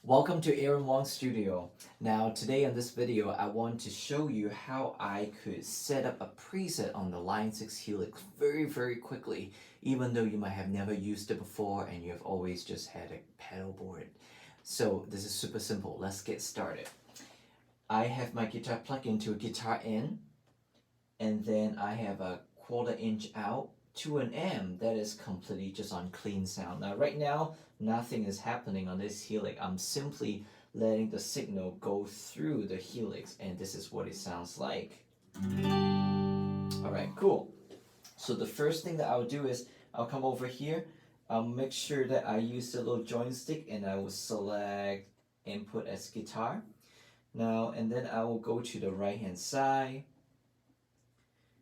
Welcome to Aaron Wong Studio. Now today in this video I want to show you how I could set up a preset on the Line 6 Helix very quickly, even though you might have never used it before and you have always just had a pedal board. So this is super simple. Let's get started. I have my guitar plugged into a guitar in, and then I have a 1/4 inch out to an amp that is completely just on clean sound. Now right now nothing is happening on this Helix. I'm simply letting the signal go through the Helix, and this is what it sounds like. Alright, cool. So the first thing that I'll do is I'll come over here, I'll make sure that I use the little joystick and I will select input as guitar. Now and then I will go to the right hand side,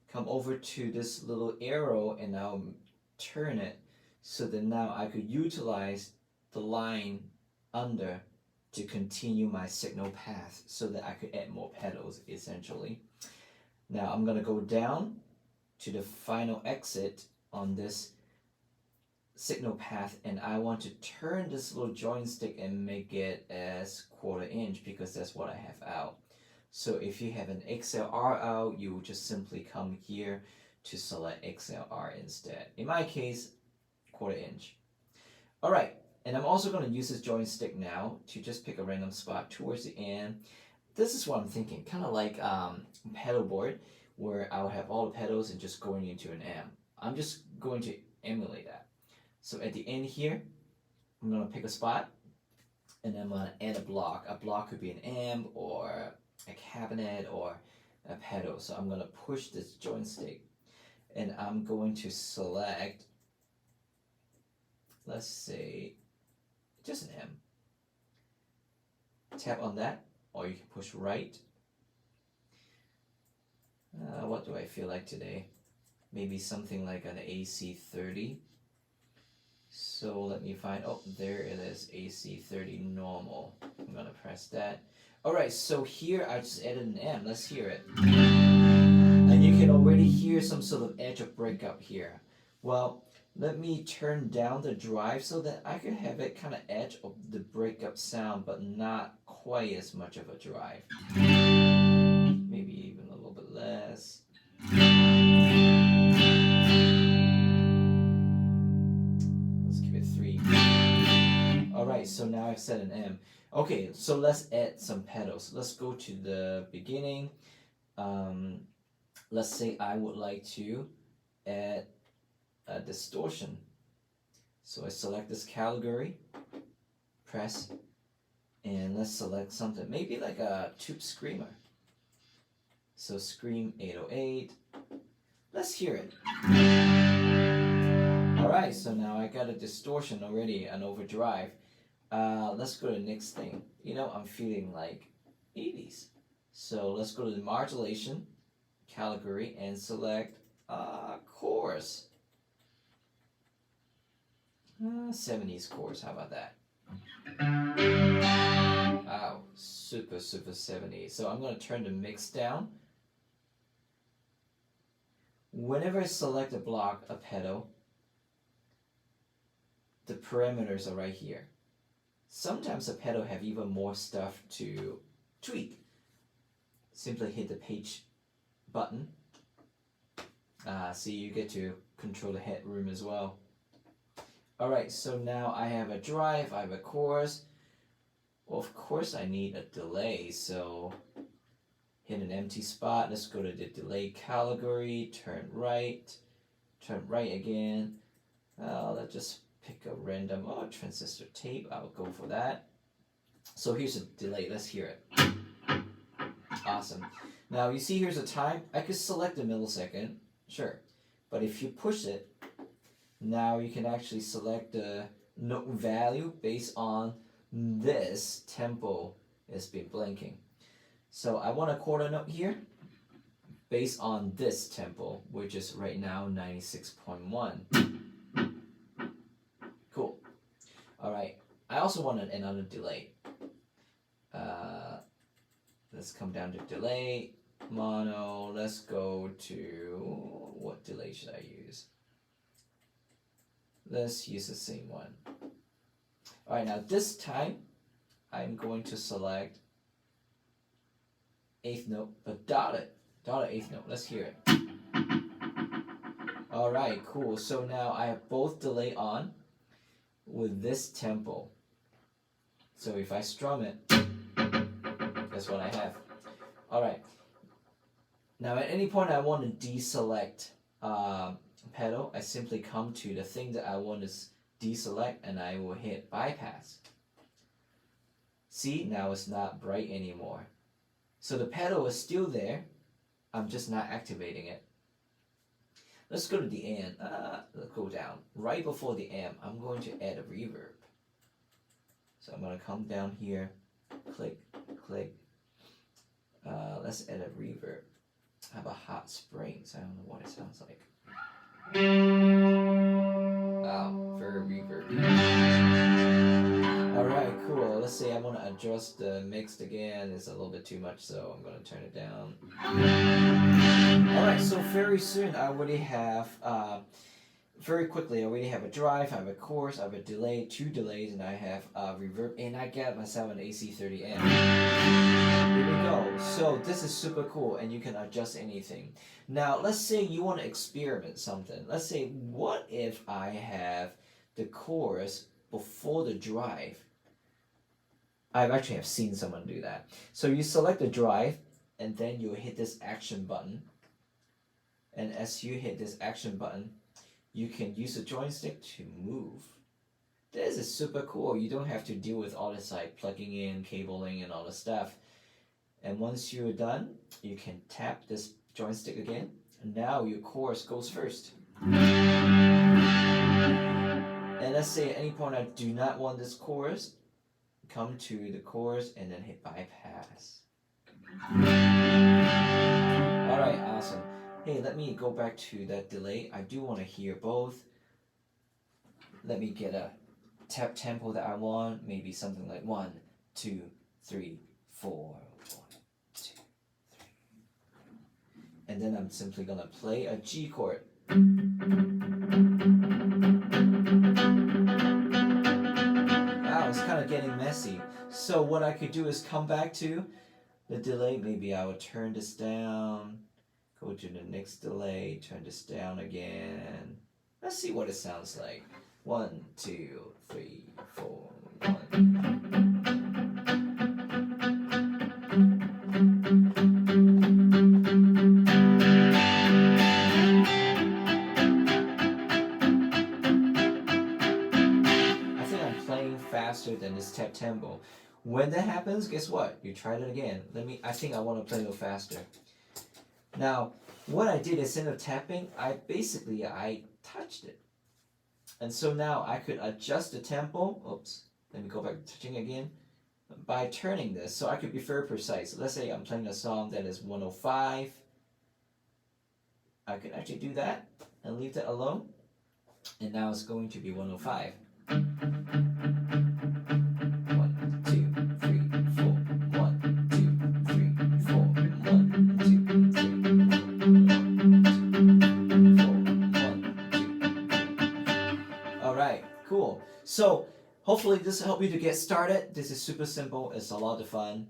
come over to this little arrow and I'll turn it so that now I could utilize the line under to continue my signal path so that I could add more pedals essentially. Now I'm going to go down to the final exit on this signal path, and I want to turn this little joystick and make it as 1/4 inch because that's what I have out. So if you have an XLR out, you will just simply come here to select XLR instead. In my case, 1/4 inch. Alright, and I'm also going to use this joystick now to just pick a random spot towards the end. This is what I'm thinking, kind of like pedal board, where I'll have all the pedals and just going into an amp. I'm just going to emulate that. So at the end here, I'm going to pick a spot, and I'm going to add a block. A block could be an amp or a cabinet or a pedal. So I'm going to push this joystick and I'm going to select, let's say, just an M. Tap on that, or you can push right. What do I feel like today? Maybe something like an AC30. So let me find, oh, there it is, AC30 normal. I'm going to press that. Alright, so here I just added an M. Let's hear it. And you can already hear some sort of edge of breakup here. Well, let me turn down the drive so that I can have it kind of edge of the breakup sound, but not quite as much of a drive. Maybe even a little bit less. Let's keep it 3. Alright, so now I've set an M. Okay, so let's add some pedals. Let's go to the beginning. Let's say I would like to add a distortion. So I select this category, press, and let's select something, maybe like a tube screamer. So scream 808. Let's hear it. Alright, so now I got a distortion already, an overdrive. Let's go to the next thing. You know, I'm feeling like 80s. So let's go to the modulation category and select chorus. 70s chorus, how about that? Wow, super 70s. So I'm going to turn the mix down. Whenever I select a block, a pedal, the parameters are right here. Sometimes a pedal have even more stuff to tweak. Simply hit the page button. See, you get to control the headroom as well. Alright, so now I have a drive, I have a chorus. Well, of course I need a delay, so hit an empty spot. Let's go to the delay category, turn right again. Let's just pick a random, transistor tape. I'll go for that. So here's a delay. Let's hear it. Awesome. Now you see here's a time. I could select a millisecond, sure. But if you push it, now you can actually select the note value based on this tempo has been blinking. So I want a 1/4 note here based on this tempo, which is right now 96.1. Cool. Alright, I also wanted another delay. Let's come down to delay, mono. Let's go to, what delay should I use? Let's use the same one. Alright, now this time I'm going to select eighth note, but dotted eighth note. Let's hear it. Alright, cool. So now I have both delay on with this tempo. So if I strum it, that's what I have. Alright. Now at any point I want to deselect pedal, I simply come to the thing that I want to deselect and I will hit bypass. See, now it's not bright anymore. So the pedal is still there, I'm just not activating it. Let's go to the end. Let's go down. Right before the amp, I'm going to add a reverb. So I'm going to come down here, click, click. Let's add a reverb. I have a hot springs. I don't know what it sounds like. Wow, very reverb. Alright, cool. Let's say I want to adjust the mix again. It's a little bit too much, so I'm going to turn it down. Alright, so very soon I already have, very quickly, I already have a drive, I have a chorus, I have a delay, 2 delays, and I have a reverb, and I got myself an AC30M. Here we go. So this is super cool, and you can adjust anything. Now, let's say you want to experiment something. Let's say, what if I have the chorus before the drive? I actually have seen someone do that. So you select the drive, and then you hit this action button. And as you hit this action button, you can use the joystick to move. This is super cool. You don't have to deal with all this like plugging in, cabling, and all the stuff. And once you're done, you can tap this joystick again. And now your chorus goes first. And let's say at any point I do not want this chorus, come to the chorus and then hit bypass. Alright, awesome. Hey, let me go back to that delay. I do want to hear both. Let me get a tap tempo that I want. Maybe something like 1, 2, 3, 4. 1, 2, 3. And then I'm simply gonna play a G chord. Wow, it's kind of getting messy. So what I could do is come back to the delay. Maybe I would turn this down. Go to the next delay, turn this down again. Let's see what it sounds like. 1, 2, 3, 4, 1. I think I'm playing faster than this tap tempo. When that happens, guess what? You try it again. I think I want to play a little faster. Now, what I did instead of tapping, I touched it. And so now I could adjust the tempo. Oops, let me go back to touching again. By turning this, so I could be very precise. Let's say I'm playing a song that is 105. I could actually do that and leave that alone. And now it's going to be 105. 1, 2, 3, 4. 1, 2, 3, 4. 1, 2, 3, 4. 1, 2, 3, 4. 1, 2. Alright, cool. So hopefully this will help you to get started. This is super simple. It's a lot of fun.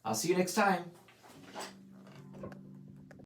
I'll see you next time.